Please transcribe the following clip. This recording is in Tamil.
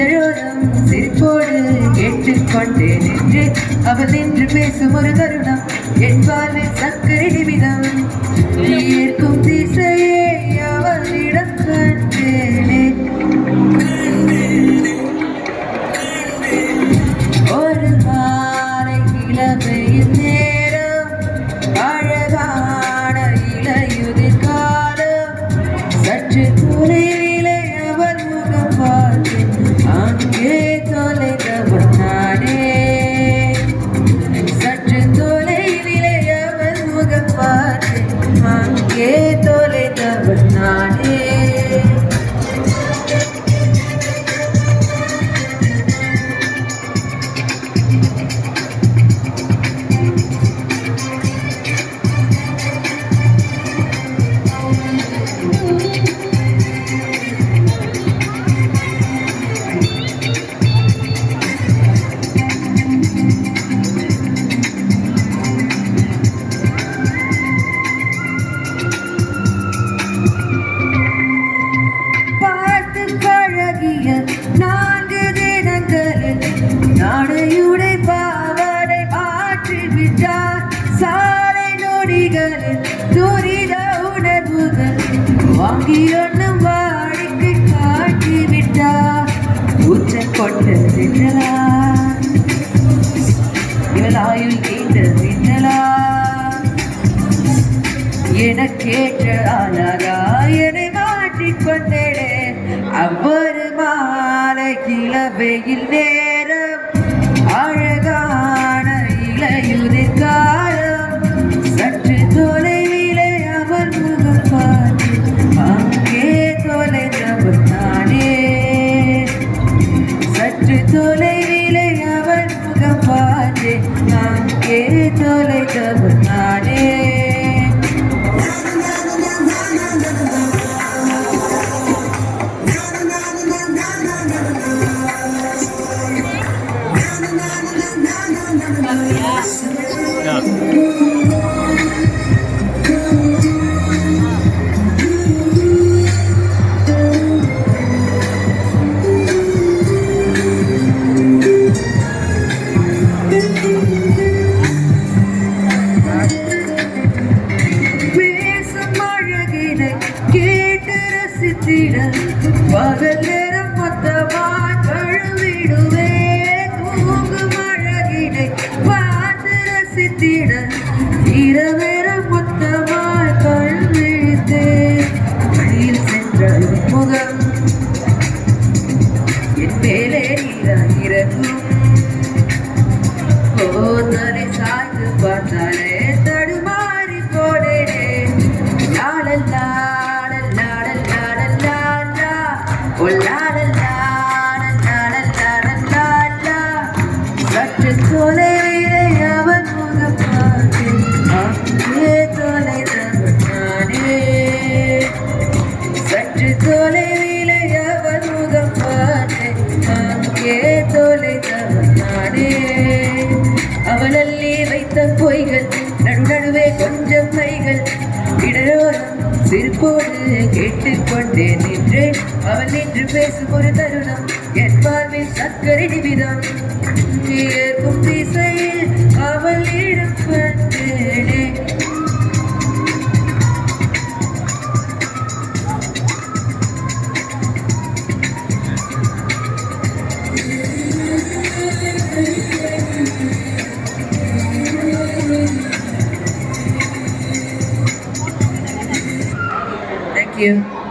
இதழோரம் சிரிப்போடு கேட்டுக்கொண்டே நின்று அவள் நின்று பேசும் ஒரு தருணம் என் வாழ்வில் சக்கரை நிமிதம் ஏற்கும் திசையே அவளிடம் கண்டேனே ஒரு மாலை இளமையின் நேரம் அழகான இளையுதிர் காலம் சற்று தொலைவிலே அவள் முகம் பார்த்து அங்கே தொலைந்தவன் நானே சற்று தொலைவிலே அவள் முகம் பார்த்து அங்கே தொலைந்தவன் நானே நான்கு தினங்களில் நாடையுடை பாவனை ஆற்றிவிட்டார் சாலை நொடிகளில் துரித உணர்வுகள் வாங்கி ஒன்றும் வாடிக்கை காட்டிவிட்டார் உச்ச கொண்ட தின்னலா இவளாயுள் கேட்ட தின்னலா எனக்கேற்ற அழகா என்னை மாற்றிக்கொண்டேனே அவ்வொரு மாலை இளவெயில் நேரம் அழகான இளையுதிர் காலம் சற்று தொலைவிலே அவன் முகம் பார்த்து அங்கே தொலைந்தவன் நானே சற்று தொலைவிலே அவன் முகம் பார்த்து அங்கே தொலைந்தவன் நானே கேட்டு ரசித்திட பகல் நேரம் மொத்தமாய் கழுவிடுவே தூங்கும் அழகினை பார்த்து ரசித்திட இரவேரம் மொத்தமாய் கழுவித்தே வழியில் சென்ற முகம் என் மேலே இறங்கும் தலை சாய்ந்து பார்த்தாலே தடுமாறி போனேனே லாலல்லா சற்று தொலைவிலே அவன் முகம் பார்த்து அங்கே தொலைந்தவன் நானே சற்று தொலைவிலே அவன் முகம் பார்த்து அங்கே தொலைந்தவன் நானே அவள் அள்ளி வைத்த பொய்கள் நடுநடுவே கொஞ்சம் கைகள் இடரோரம் சிரிப்போடு கேட்டுக்கொண்டே நின்றேன் அவள் நின்று பேசும் ஒரு தருணம் என் வாழ்வில் சக்கரை நிமிதம் ஏற்கும் திசையில் அவள் இடம் கண்டேனே Thank you.